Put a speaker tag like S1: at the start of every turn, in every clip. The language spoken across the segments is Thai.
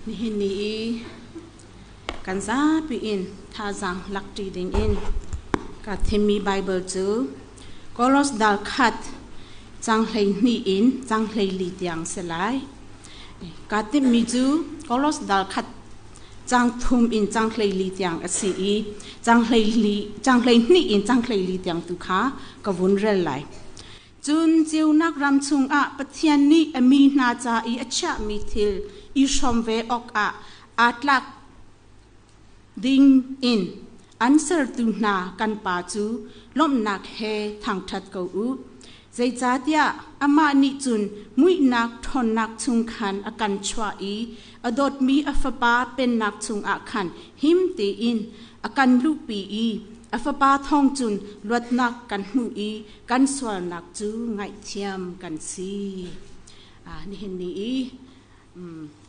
S1: นี่นี่กันซาปีอินท่าจังลักตีดิงอินกัดเทมีไบเบิลจูกอลอสดัลคัดจังเลยนี่อินจังเลยลีเดียงเสลายกัดเทมีจูกอลอสดัลคัดจังทุมอินจังเลยลีเดียงอสีจังเลยนี่อินจังเลยลีเดียงตุขากวุ่นเร่ไหลจุนเจียวนักรำชุงปะเทียนนี่มีนาจาอัชมีทิลชมเวออกอัตลักดิงอินอันเสร์ตุนากันปาจูล้มนักเฮทางทัดกูใจจัดยาอามานิจุนมุยนักทนนักชุงขันอากันชวาอดดมีอัฟปาเป็นนักชุงอาขันหิมตีอินอากันลูปีอัฟปาทองจุนลวดนักกันหูกันสวรนักจูไงเทียมกันซีนี่เห็นนี่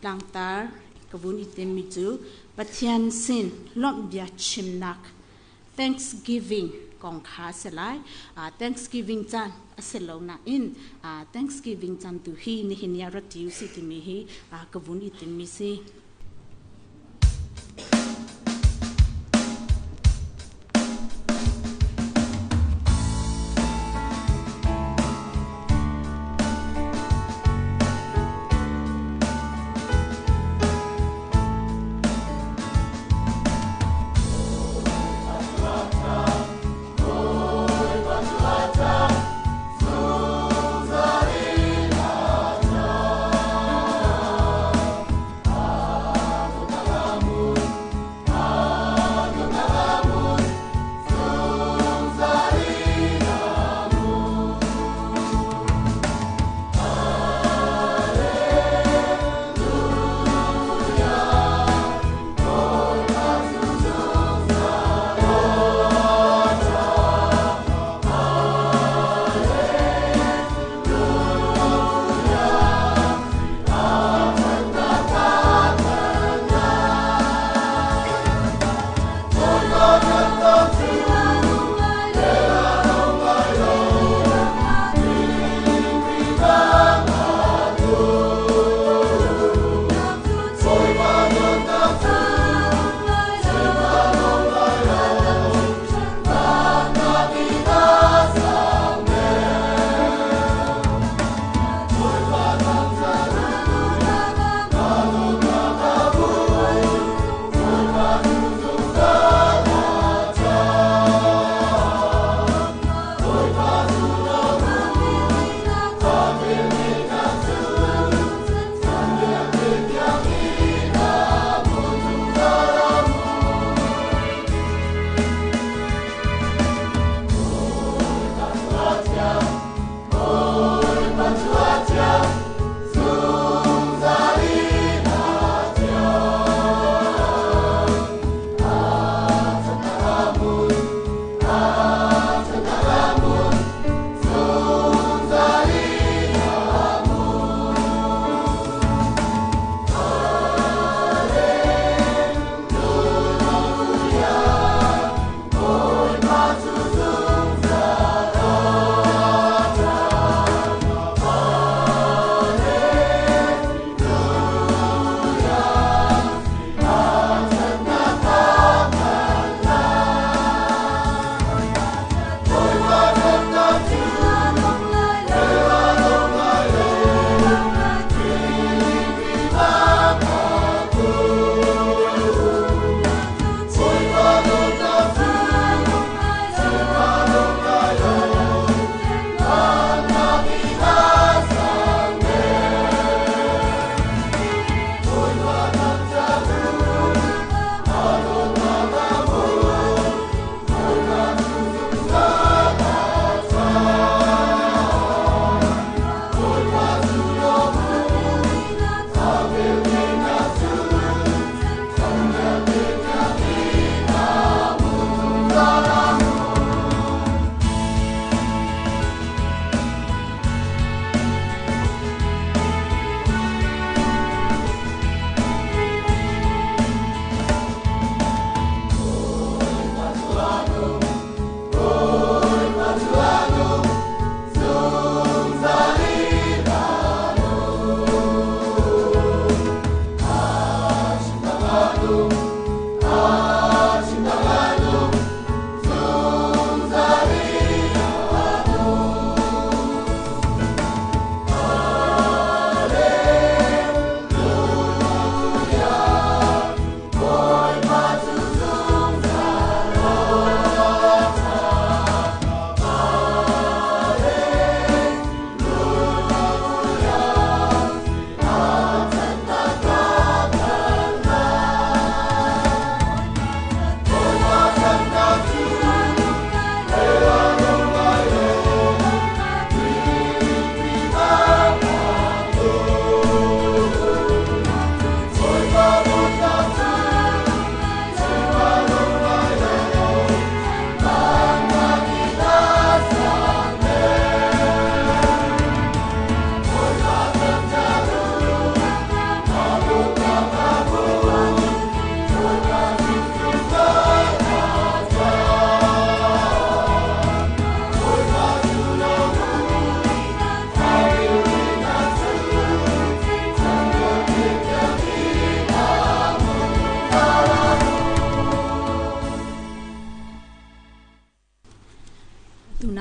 S1: หลังตากบุญอิเตมิจูปัทยันสินล้อมเบียชิมนัก Thanksgiving กองขาเสลาย Thanksgiving จันเสลานาอินThanksgiving จันตุฮีนี่เห็นยารัติวสิติมีฮีกบุญอิเตมิซี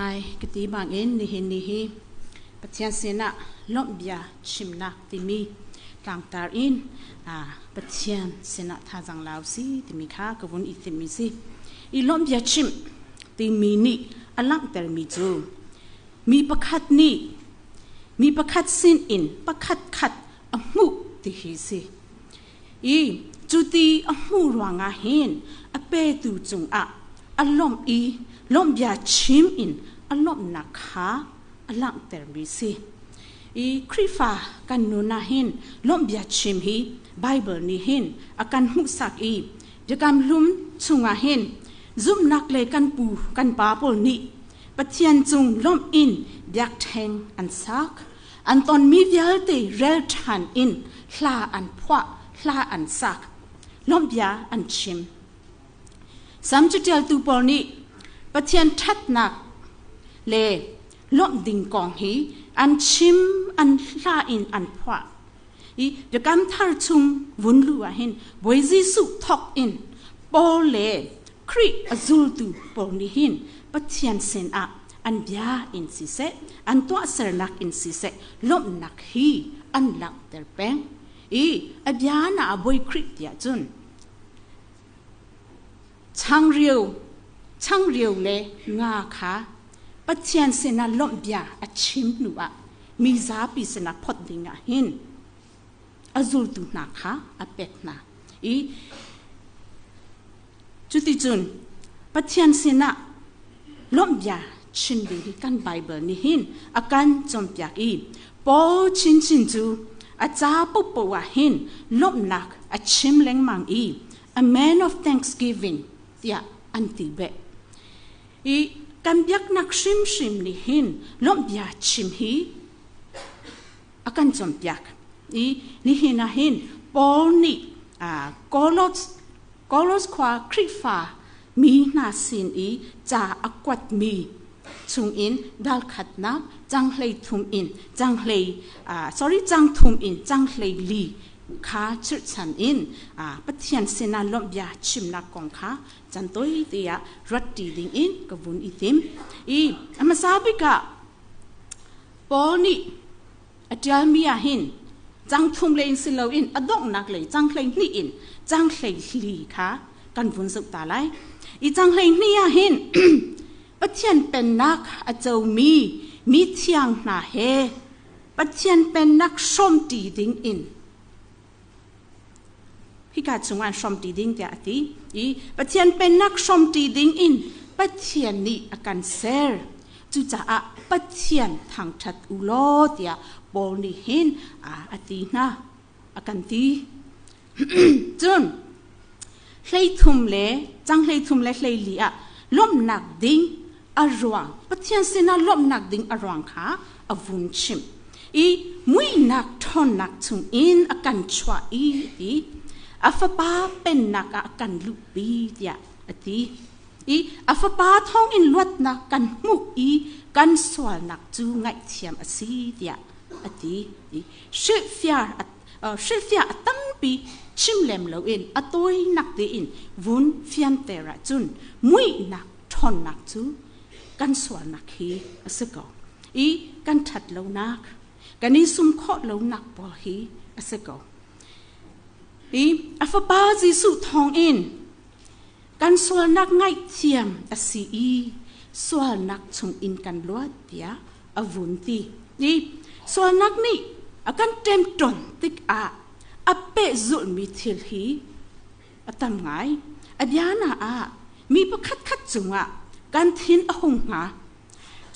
S1: ngay cái tí bằng in ni hin ni hi Pathian sena Lawmhbia Chim nak timi tang tar in Pathian sena tha jang lao si timi kha kawun I timi si I Lawmhbia Chim timi ni alang ter mi chu mi pakhat ni mi pakhat sin in pakhat khat amu ti hi si I chuti amu ruanga hin ape tu chung alom I Lawmhbia Chim in alom nakha alang ter mi si I krifa kan nuna hin Lawmhbia Chim hi Bible ni hin akan musak I jakam lum chunga hin zum nak le kan pu kan pa pol ni Pathian chung lom in biak theng an sak an ton mi vial te rel than in hla an phwa hla an sak Lawmhbia an Chim sam chutel tu pol ni Pathian that nak le lom ding kong hi an Chim an hla in an phwa I jakam thar chung vun lu a hin boi Jesu thok in pol le kri azul tu pol ni hin Pathian sen an bia in si se an to ser nak in si se lom nak hi an lak ter peng I a bia na a boi kri tia chun chang riu le nga kha Pathian sena Lawmhbia a Chim nu mi za pi sena phot dinga hin azul tu na kha a pek na I chuti chun Pathian sena Lawmhbia Chim bi kan Bible ni hin akan chompyak I pol chin chu a cha po wa hin lom nak a Chim leng mang I a man of thanksgiving tia anti be I kan biak nak shim ni hin Lawmhbia Chim hi akan chompyak I ni hin a hin pol ni kolos kwa krifa mi na sin I cha akwat mi chung in dal khat na jang hlei thum in jang thum in jang hlei li kha chir chan in Pathian sena Lawmhbia Chim na kong kha chan toi tia rat ti ding in kawun itim I amasabika poni atial mia hin jang thum le in silo in adong nak le jang hlei ni in jang hlei li kha kan vun suk ta lai I jang hlei ni a hin Pathian pen nak a chau mi thiang na he Pathian pen nak som ti ding in hi ka chungan som ti ding te ati I Pathian pen nak som ti ding in Pathian ni akan ser chu cha Pathian thang that u lo tia bol ni hin ati na akan ti chun hlei thum le hlei li lom nak ding arwang Pathian sena lom nak ding arwang kha avun Chim I mui nak thon nak chung in akan chwa I afapa pen nak akan lu bi tia ati I afapa thong in luat nak kan mu I kan swal nak chu ngai thiam asi tia ati shifia atam pi Chim lem lo in atoi nak te in vun fian tera chun mui nak thon nak chu kan swal nak hi aseko I kan that lo nak kan I sum kho lo nak pol hi aseko I afapa Jesu thong in kan swal nak ngai thiam asi I swal nak chung in kan luat tia avun ti I swal nak ni akan tem ton tik ape zul mi thil hi atam ngai adyana mi pakhat khat chunga kan thin ahung nga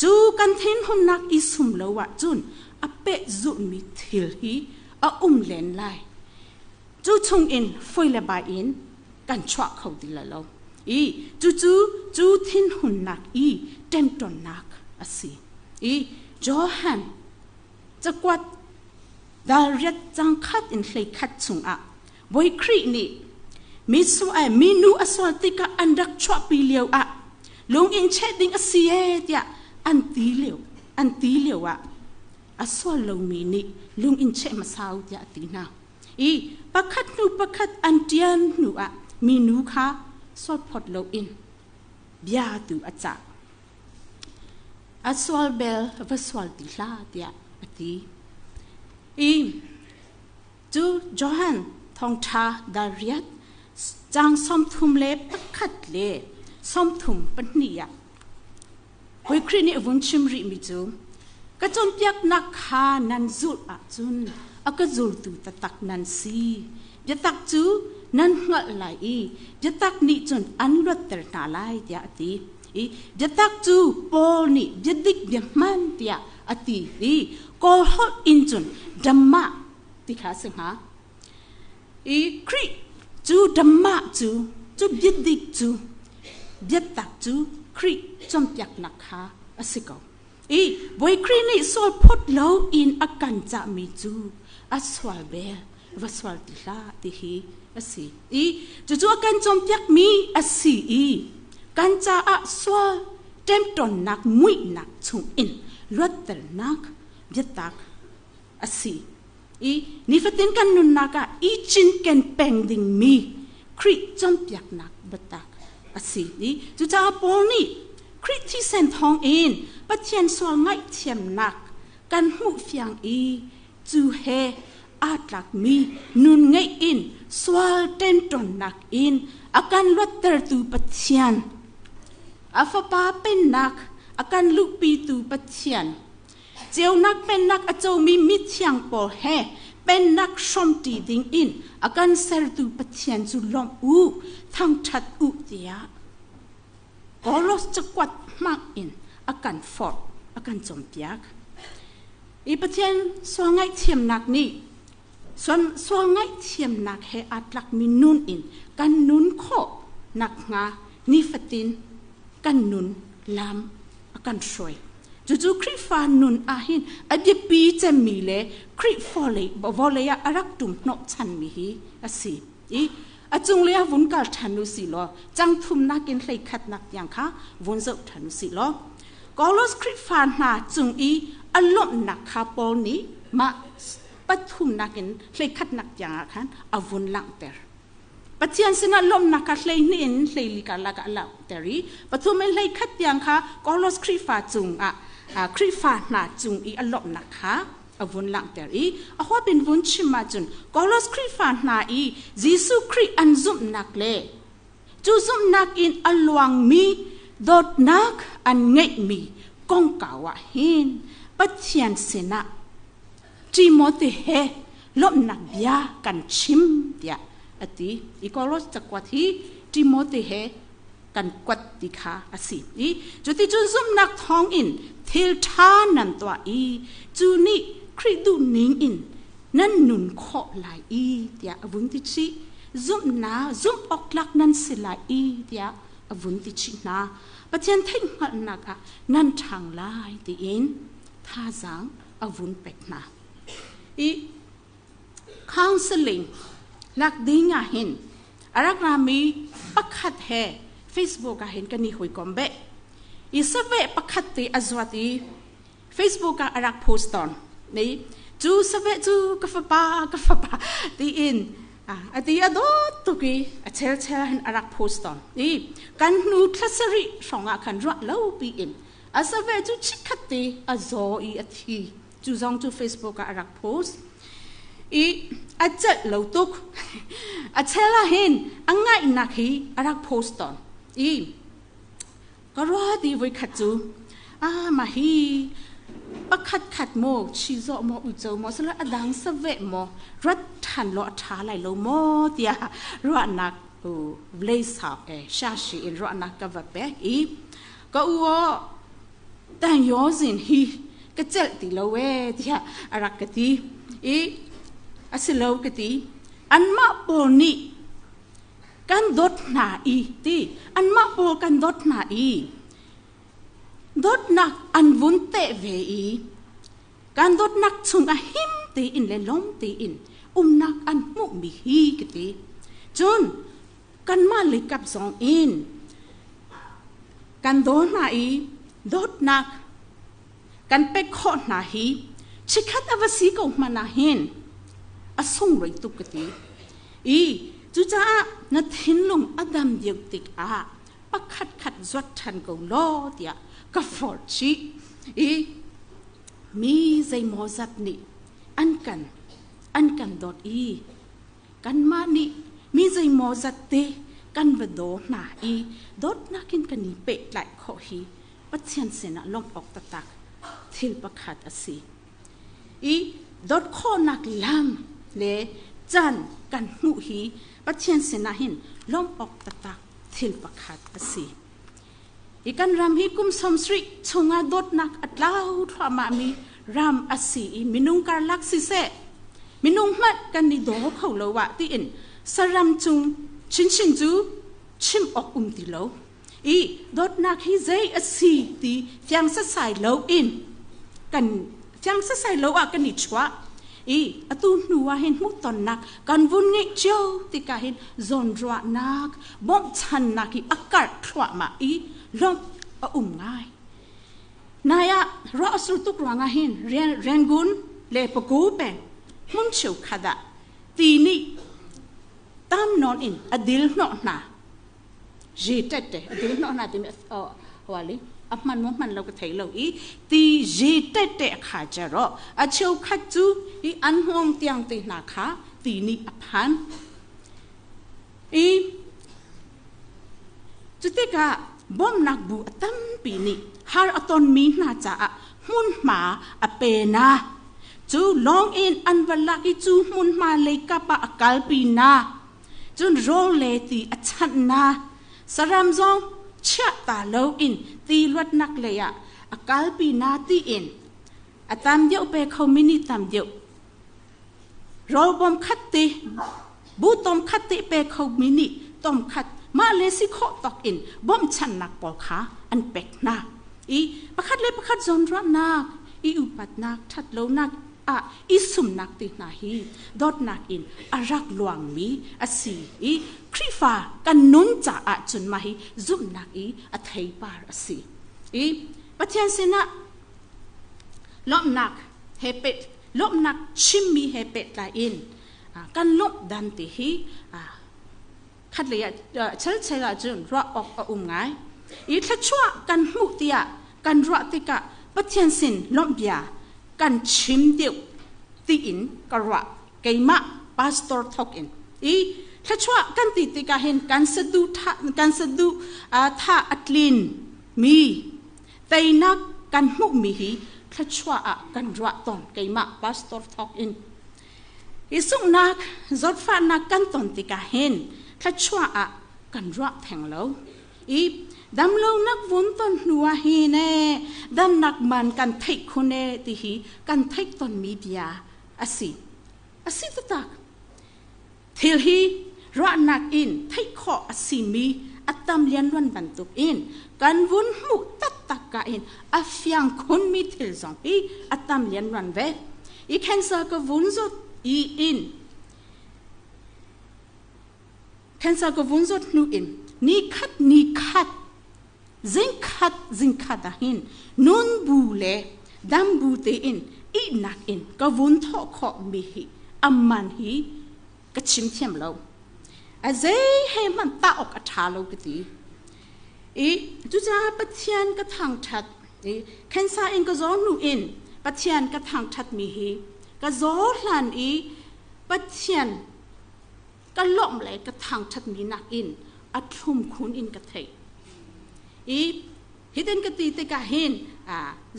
S1: chu kan thin hun nak I sum lo wa chun ape zul mi thil hi len lai chu chung in foi le ba in kan chwa khau ti la lo I chu thin hun nak I tem ton nak asi I Johan chakwat dal riat jang khat in hlei khat chung boi kri ni mi su mi nu aswal tika andak chwa pi leo lung in che ding asie tia an ti leo aswal lo mi ni lung in che masau tia ti na I pakhat an tian nu mi nu kha swal phot lo in bia tu acha อัสวลเบลวัสวลติลาเดียอติจูจอฮันทองทาดาริยัตจางสมทุมเล็บขัดเล่สมทุมปนียหวยครีนี่วุนชิมริมิจูกระจนเปียกนักฮานันจุลอาจุนกระจุลตูตะตักนันซียตักจูนันงะไหลยตักนี่จนอันรถเตอร์นาไลเดียอติยตักจูปอลนี่ยดิกเดียมันเดียอติกอลฮอลอินจุนดัมมาติขาสิงหาครีจูดัมมาจูยดิกจูยตักจูครีจอมเปียกนักฮาอสิกอบอยครีนี่โซลพดโลอินอากันจะมีจูอัสวาเบลวัสวาติลาติฮีอสิจู่อากันจอมเปียกมีอสิกันจะอัสวาเต็มตนนักมุยนักชุงอินรถเตอร์นักยตักอสินี่ฟัดเต็นกันนุนนักจินเกนเปงดิงมีครีจอมเปียกนักบัตักอสิจู่จ้าปอลนี่คริที่เซนทองอินปะเทียนสวงไงเทียมนักกันหูเฟียงจูเฮอาตลักมีนุนไงอินสวลเต็นตนนักอินอาการลดเตอร์ตูปะเทียนอาฟปาเป็นนักอาการลุปีตูปะเทียนเจ้านักเป็นนักอาจมีมิเทียงปอเฮเป็นนักชมตีดิงอินอาการเซลตูปะเทียนจุลอมทั้งชัดเดียก็ลดจะกวาดมากอินอาการฟอดอาการจมเปียกปะเทียนสวงไงเทียมนักนี่สวงไงเทียมนักให้อัตลักมีนุนอินกันนุนโคนักงานิฟตินกันนุนลามอาการช่วยจู่คริฟานุนอาหินอดีปีจะมีเลคริฟอลเลยบวอลเลยอารักตุมนกชันมีฮีอาศิอาจงเลียวุนกัลทันุสิโลจังทุมนักกินเลยขัดนักอย่างค่ะวุนเจ้าทันุสิโลก็ลสคริฟานนาจงอารมณ์นักคาปอลนี้มาปทุมนักกินเลยขัดนักอย่างค่ะอาวุนหลังเตอร์ปะเทียนสินะลมนักเลยนี่อินเลยลิกาลักหลังเตอรีปทุมเป็นเลยขัดอย่างค่ะก็ลสคริฟาจงคริฟานาจงอารมณ์นักค่ะอาวุนหลังเตอรีอาว่าเป็นวุนชิมาจุนก็ลสคริฟานาจิสุคริอันซุมนักเล่จูซุมนักอินอลวงมีดดนักอันเงยมีกงกาวะหินปะเทียนเสนาจิโมติเฮลบนักเบียกันชิมเดียอติอีกอลสจักวัดที่จิโมติเฮกันกวัดติขาอสิจุดที่จุนซุมนักท้องอินเทลทานันตัวจูนี่คริดูนิงอินนั่นนุนโคลายเดียอวุนติชิซุมนาซุมออกลักนันสิลายเดียอวุนติชินาปะเทียนเท่งหันนักนั่นทางลายตีอินท่าจังอวุนเป็กนาcounseling ลักดิ้งเห็นอารักรามีปักขัดเฮ Facebook เห็นกันนี่หุยกอมเบสเวปักขัดตีอจวตี Facebook อารักโพสต์ตอนนี่จูสเวจูกฟ้าตีอินตีอดตุกีเชลเห็นอารักโพสต์ตอนนี่กันนูทลัสริสองกันรักเล่าปีอินสเวจูชิคัดตีอจอทีจูจงจู Facebook อารักโพสต์อาเจ็ดเหล่าตุกเชลเห็นง่ายนักฮีอารักโพสต์ตอนก็รอดีไว้ขัดจูมาฮีปักขัดโมชีโซโมอุจโมสละอดังสเวโมรัดทันโลอัฐาไหลโลโมเดียรัวนักเบลสาวชาชีรัวนักกับเบก็แต่ยอสินฮีก็เจ็ดตีโลเวเดียอารักกตีอาศิโลกตีอันมาโปนี่กันดดหนาตีอันมาโปกันดดหนาดดนักอันวุ้นเตเวกันดดนักชุงหิมตีอินเลล้มตีอินนักอันมุมีฮีกตีจนกันมาลิกับสองอินกันดดหนาดดนักกันเป็กขอหนาฮีชิคัดอวสีกมานาหินส่งไรตุกตีจูจ้านัดหินลงอดัมเดียวติกปักขัดจวดทันกูล้อเดียกับฟอร์ชี อีมีใจมอจัดนี่อันกันดอดอีกันมานี่มีใจมอจัดเตกันบดอหนาอีดอดนักินกันนี่เป็ดไหลขอฮีปัจเจียนเสนาลมออกตะตักทิลประคัดอสีอีดอดข้อนักลำเลจันกันหูฮีปัจเจียนเสนาหินลมออกตะตักทิลประคัดอสีอีกันรำฮีกุมสมสริชงอาดอดนักอัดลาวทรามามีรำอสีมินุงการลักซิเซมินุงมัดกันนี่ดอเขาเลวะที่อินสรำจุงชินจูชิมออกติโลอีดอดนักฮิเซอสีตียังสะสายโลอินกันยังสะสายโลอะกันนิชวะอีอตูนัวเห็นมุตอนนักกันวุ่นเงเจ้าติกาเห็นจนรัวนักบ่มชันนักอีอากาศขวามาอีลมง่ายนายะรอสุตุกรังเห็นเรียนกุนเลปกูเป็นมุนชิวขดาตีนี่ตามนอนอินอดิลนอนาเจเตเตอดิลนอนาที่วาลีอับมันเราก็เทเราอีตีเจเตเตขาจารออาเชียวขัดจูอีอันห่วงเตียงตีนาขาตีนี่อภันอีจุดที่กะบ่มนักบูตั้มปีนี้ฮาร์อตอนมีน่าจะมุนมาอเปนาจูลองอินอันวันลักจูมุนมาเลยกับปะกัลปีนาจูโรเลตีอัชันนาสรามซองเชื่อตาโลอินตีลวดนักเลยอะกัลปีนาตีอินอะตามเดียวไปเขามินิตามเดียวโรบอมคัตติบูตอมคัตติไปเขามินิตอมคัตมาเลสิโคตอกอินบ่มชันนักปอขาอันเป็กนาอีประคัดเลยประคัดจนรักนักอีอุปัตนักทัดโลนักอีสุมนักตินาฮีดอดนักอินอารักหลวงมีอาศีอีครีฟ้ากันนุนจ่าจนมาฮีซุมนักอีอาไทยปาอาศีอีปัจจัยสินะลบนักเฮเป็ดลบนักชิมมีเฮเป็ดลายอินกันลบดันติฮีขัดเลยเชลจุนรักออกง่ายอีทัดชั่วกันมุติยากันรักติกะปัจจัยสินลบยากันชิมเดียวตีอินกระเกยมะพาสตอร์ทอกอินอีทัดชั่วกันติกะเห็นกันสะดุท่าอัตลินมีแต่นักกันมุมีฮีทัดชั่วกันรักตอนเกยมะพาสตอร์ทอกอินอีสุนักจดฟ้านักกันตอนติกะเห็นทัดชั่วกันรักแทงเราอีดำลงนักวุ่นต้นหัวฮีเน่ดำนักมันกันเทคคนเน่ที่ฮีกันเทคต้นมีเบียอาศีตตักทิลฮีรักนักอินเทคข้ออาศีมีอัตตามเลียนวันบันตุกอินกันวุ่นมุตัดตักกะอินอาฟยังคนมีทิลสองอีอัตตามเลียนวันเวอีแคนเซอร์ก็วุ่นจดอีอินแคนเซอร์ก็วุ่นจดนูอินนี่คัดจิงคัดหินนุนบูเลดัมบูเตอินอีนักอินก็วุ่นทอขอมีฮีอัมมันฮีก็ชิมเทียมเราอาเจให้มันตาออกอัฐาเราก็ดีอีจุจ้าปัจจัยก็ทางชัดอีแค่ซาเองก็ย้อนนูอินปัจจัยก็ทางชัดมีฮีก็ย้อนหลันอีปัจจัยก็ล้มเลยก็ทางชัดมีนักอินอัดทุ่มคุณอินกระเทยอีฮิดเดนกตีเตกะเห็น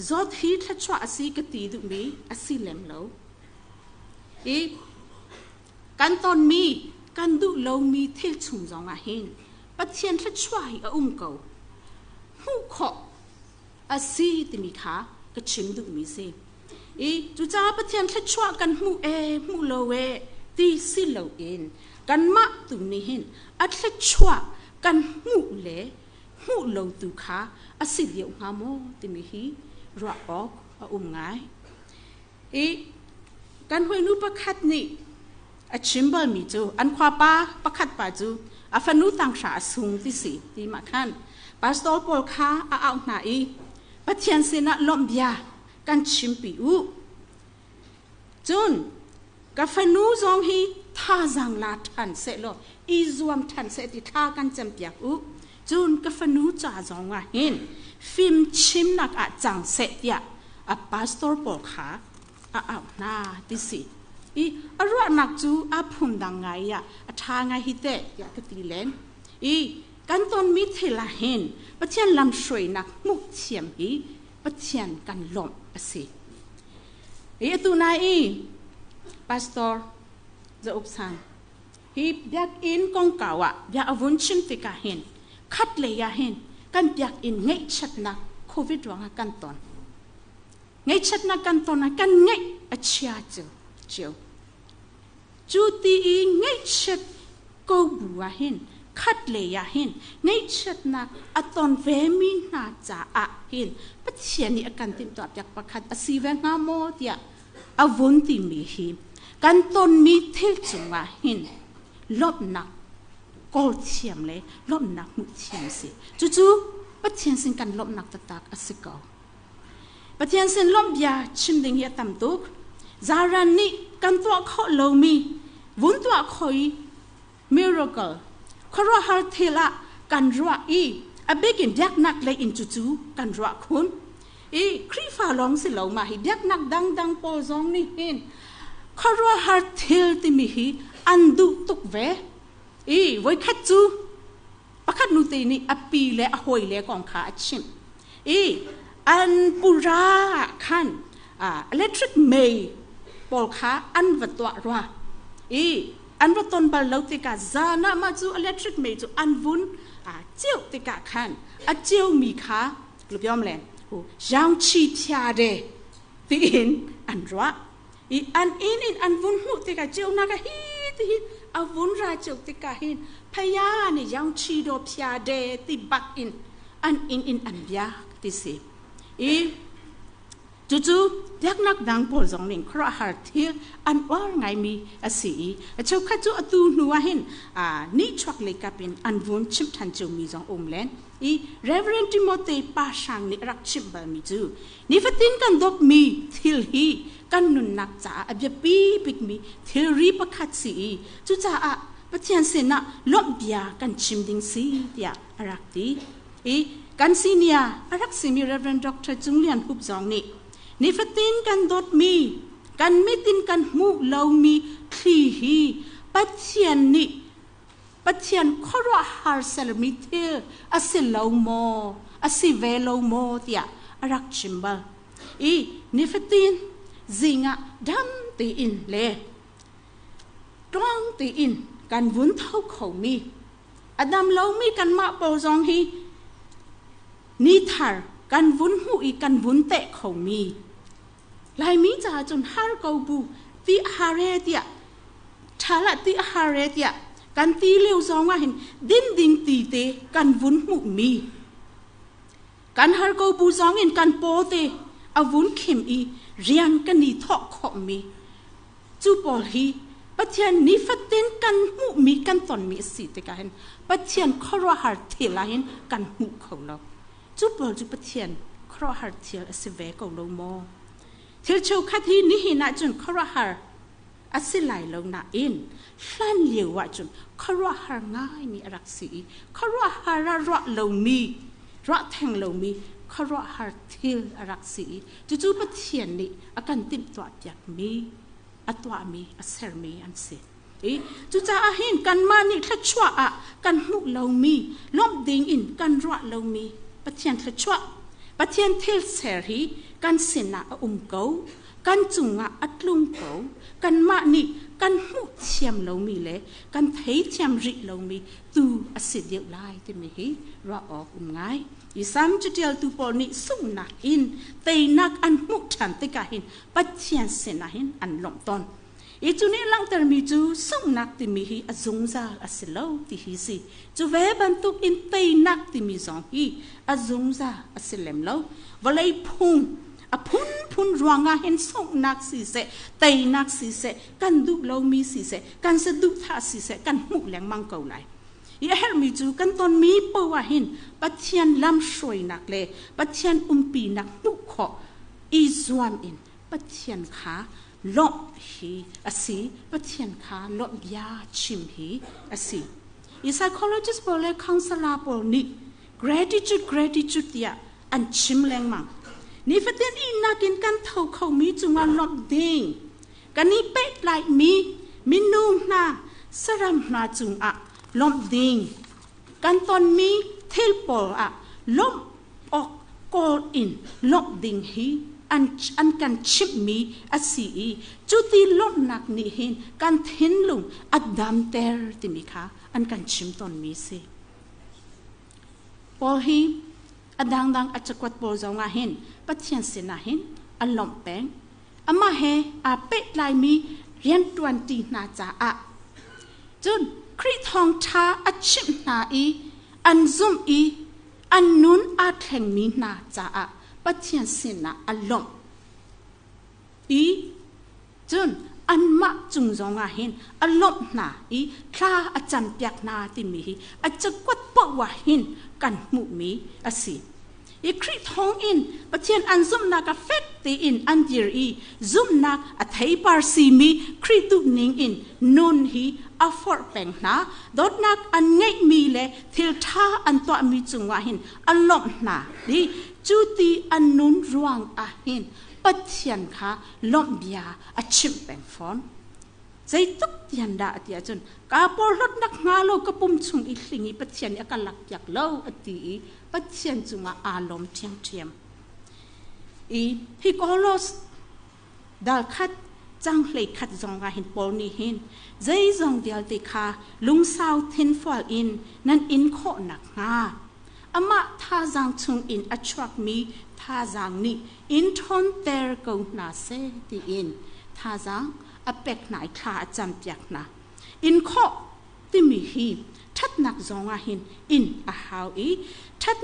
S1: จอดฮิตทัชวะอาศีกตีดุมีอาศีเล็มเราอีกันตอนมีกันดุเรามีเทลชุมจงอาเห็นปัจเจียนทัชวะฮิอาเกาหูขออาศีติมีขาก็ชิมดุมีเซอีจุจ้าปัจเจียนทัชวะกันหูหูโลเวตีสิเราเองกันมะตุนี้เห็นอัดทัชวะกันหูเล่หูลงตุขาอาศิเดียวงามโมติมีฮีรักออกง่ายอีกันหวยนูประคัดนี่อาชิมเบอร์มีจูอันควาป้าประคัดป้าจูอาฟันูต่างชาสูงที่สี่ที่มาขันปาสโตอปอลคาเอาหน้าอีปัจเจียนเสนาลมเบียกันชิมปีอูจุนกาฟันูจงฮีท่าจังลาทันเสร็จแล้วอีจวมทันเสร็จที่ท่ากันจำเปียกอู จุนกับฟนูจ่าจงว่าเห็นฟิล์มชิมนักอาจังเสตียอาพาสตอร์บอกขาเอาหน้าดิสิอีอรวดนักจูอาพุ่มดังไงทางไงฮิเตะอยากตีเล่นอีกันตอนมิเทลาเห็นปะเทียนลำสวยนักมุกเฉียมอีปะเทียนกันลมสิอีตัวนายพาสตอร์จะอุปสังฮีอยากอินกองเก่าอยากวุ่นชิมติกาเห็นคัดเลยเห็นกันอยากอินไงชัดนักโควิดวังกันตอนไงชัดนักกันตอนกันไงอเชียเจียวจูตีไงชัดก็บัวเห็นคัดเลยเห็นไงชัดนักอตอนเวมินาจ่าเห็นปัจเจียนี่กันติดตัวอยากประคัดสีเวงามอเดียอวุ่นติมีหิกันตอนมีเทลจุงเห็นลบนักกอลเทียมเลยลบนักมุเทียมสิจู่ๆปัจเจียนสิกันลบนักตักอสิกาปัจเจียนสิลบยาชิมดิ่งเฮียตำตุกจารันนี่กันตัวเขาโลมีวุ่นตัวคอยมิราเคิลครอฮาร์เทล่ากันรัวอเบกินเด็กนักเลยอินจู่ๆกันรัวคุณครีฟ้าลองสิเหลามาให้เด็กนักดังโปซองนี่เห็นครอฮาร์เทลติมีฮีอันดูตุกเวไว้คัดจูปะคัดนูตีนี่อปีเล่อหอยเล่กองขาชิมอันปุราขันอิเล็กทริกเมย์ปอลขาอันวัดตัวรัวอันวัดต้นบอลเลวติกาจานะมาจูอิเล็กทริกเมย์จูอันวุ้นเจียวติกาขันเจียวมีขาหรือยอมแรงยังชีเทียเดตีอินอันรัวอันอันวุ้นหูติกาเจียวนักฮีอาวุธราชติกาหินพยานี่ยังชีโดพยาเดติบักอินอันอันยาติสิจู่ๆยักนักดังโปรจงหนึ่งคราฮาร์เทียอันว่าไงมีสิเจ้าข้าจู่อตูนัวหินนี่ชักเลยกับเป็นอันวุ้นชิมทันจูมีจงเลนเรเวอเรนติโมเตป้าช่างนี่รักชิมบะมีจูนี่ฟัดตินกันดอกมีทิลฮีกันนุนนักจ่าอบยปีปิกมีเทอรีประคัดสีจุจ่าปะเทียนเสนาล้มเบียกันชิมดิงสีเดียรักดีกันซีเนียรักสีมีเรเวนด็อกเตอร์จุงเลียนหุบจองนี่ฟัดตินกันดอดมีกันไม่ตินกันมูเลามีคลีฮีปะเทียนนี่ปะเทียนคอร์ฮาร์เซลมิเทออาศิเลาโมอาศิเวเลาโมเดียรักชิมบลนี่ฟัดตินจิงดำตีอินเล่ตรองตีอินกันวุ้นเท่าเขามีอดัมเรามีกันมาเปาจองฮีนิทาร์กันวุ้นหูอีกันวุ้นเตะเขามีลายมีจ่าจนฮาร์กาบูตีฮาร์เรเดียทาละตีฮาร์เรเดียกันตีเลี้ยวจองว่าเห็นดินตีเตกันวุ้นหูมีกันฮาร์กาบูจองเห็นกันโปเตอาวุ้นเข็มเรียนกันนี่ทอกขมีจูบอลฮีปัจเจียนนี่ฟัดเต้นกันหูมีกันตอนมีสิทธิ์กันปัจเจียนครอฮาร์เทลาเห็นกันหูเขาเราจูบอลจูปัจเจียนครอฮาร์เทลสิเวกเราโมเทลเชลคัดฮีนี่เห็นจนครอฮาร์สิไหลลงน่ะอินลั่นเลี้ยวจนครอฮาร์ง่ายมีรักสีครอฮาร์รักเรามีรักแทงเรามีครอฮาร์เทลรักสีจู่ๆปัจเจียนนี่อาการติดตัวอยากมีตัวมีเซอร์มีอันเสจู่ๆเห็นกันมานี่ทัชวะกันมุกเรามีล้มดิ่งอินกันรักเรามีปัจเจียนทัชวะปัจเจียนเทลเซอรีกันเสนาเกากันจุงอัดลุงเกากันมานี่กันมุกเทียมเรามีเลยกันเทเทียมริเรามีตูสิเดียวไล่ที่มีรักออกง่ายสามจุดเดียวตัวปอนี่สุ่มนักอินเตยนักอันมุทันติกาหินปัจเจียนเสนาหินอันหลงตอนจุนี้หลังแต่มีจูสุ่มนักที่มีฮีอจงซาสิเลวที่ฮีสิจูเวบันตุกอินเตยนักที่มีสองฮีอจงซาสิเลมเลววันเลยพุ่นรวงเห็นสุ่มนักสิเสเตยนักสิเสกันดุเลวมีสิเสกันสะดุท่าสิเสกันมุแหลงมังเกาไหลเฮลมีจูกันตอนมีเปว่าเห็นปัจเจียนลำสวยนักเลยปัจเจียนปีนักมุขจวมอินปัจเจียนขาลบฮีสิปัจเจียนขาลบยาชิมฮีสิ i psychologist pole counselor pole ni gratitude ya an chim leng mang ni fatin ina kin kan thau khau mi chunga lom ding kani pe lai mi minu na saram na chung a lom ding kan ton mi thil pol a lom ok call in lom ding hi an kan chip mi asi chuti lom nak ni hin kan thin lung adam ter ti mi kha an kan chim ton mi se pol hi adang dang achakwat pol zonga hin pathian sina hin alom peng ama he a pet lai mi rian 20 na cha a chun kri thong tha achim na an zum an nun a theng mi na cha a pathian sina alom chun an ma chung zonga hin alom na thla acham pyak na ti mi hi achakwat po wa hin kan mu mi asi kri thong in pathian an zum na ka fet ti in an dir zum na a thei par si mi kri tu ning in nun hi a for peng na dot nak an ngai mi le thil tha an to mi chungwa hin alom na di chu ti an nun ruang a hin pathian kha Lawmhbia a chim peng phone zai tuk tian da atia chun ka por lot nak nga lo ka pum chung i hlingi pathian ya ka lak yak lo ati pathian chunga alom thiam hi kolos dal khat chang hlei khat zonga hin pol ni hin zai zong dial te kha lung sao thin fall in nan in kho nak nga ama tha jang chung in attract mi tha jang ni in thon ter ko na se ti in tha jang apek nai kha cham pyak na in kho ti mi hi that nak zonga hin in a how that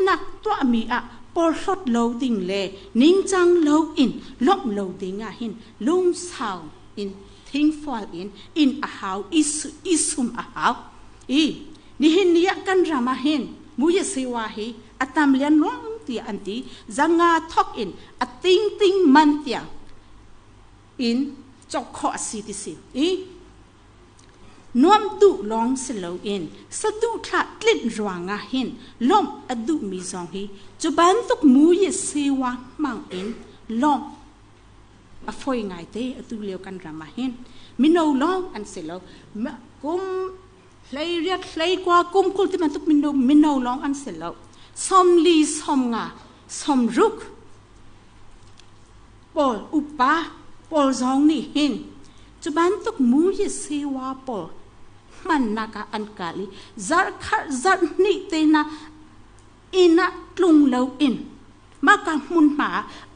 S1: nak twa mi a por hot lo ding le ning chang lo in lok lo ding a hin lung sao in thing fall in a how isum a how ni hin ya kan rama hin mu ye sewa hi atam lian long ti anti zanga thok in a ting man tia in chok kho si ti si nuam tu long se lo in sa du tha tlit ruanga hin lom adu mi zong hi chuban tuk mu ye sewa mang in lom a foi ngai te atu leo kan rama hin mino long an se lo kum hlei riat hlei kwa kum kul ti man tuk mino long an se lo som li som nga som ruk pol upa pol zong ni hin chuban tuk mu ye sewa pol man naka an kali zar ni te na ina tlung lo in maka mun ma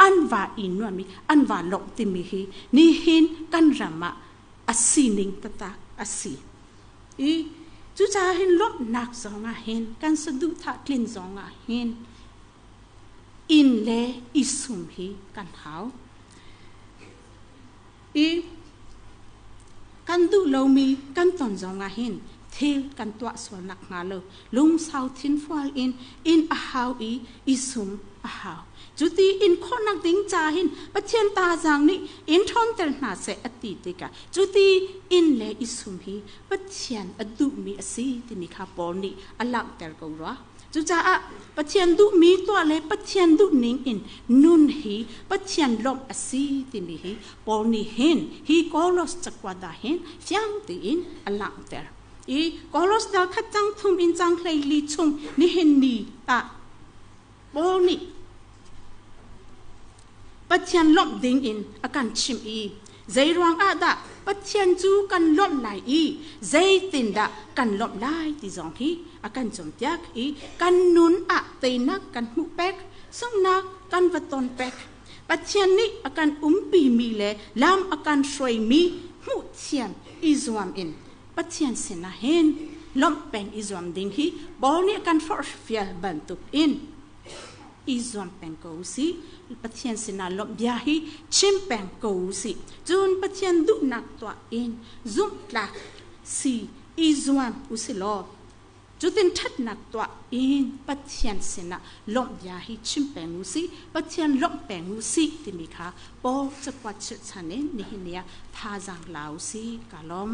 S1: an va inwa mi an va lok ti mi hi ni hin kan rama asining tata asi chu cha hin lop nak zonga hin kan sadu tha klin zonga hin in le isum hi kan hau kan du lo mi kan ton zonga hin thil kan twa so nak nga lo lung sao thin fall in a how isum a how chuti in kho nak ding cha hin pathian ta jang ni in thon tel na se ati te ka chuti in le isum hi pathian adu mi asi ti mi kha pol ni alak ter ko ra chu cha a pathian du mi to le pathian du ning in nun hi pathian lom asi ti mi hi pol ni hin hi kolos chakwa da hin fyang ti in alak ter kolos dal khat chang thum in chang hlei li chung ni hin ni ta pol ni pathian lom ding in akan chim zai ruang ada pathian chu kan lom lai zai tin da kan lom lai ti zong hi akan chom tiak kan nun a te nak kan hu pek song nak kan vaton pek pathian ni akan pi mi le lam akan shroi mi mu thian izwam in pathian sena hen lom peng izwam ding hi bol ni akan for fial bantuk in izwam peng ko si pathian sina Lawmhbia hi chim peng ko si chun pathian du nak to in zum tla si izwam usilo chutin that nak to in pathian sina Lawmhbia hi chim peng si pathian lom peng si ti mi kha po chakwa chane ni hinia tha jang lau si kalom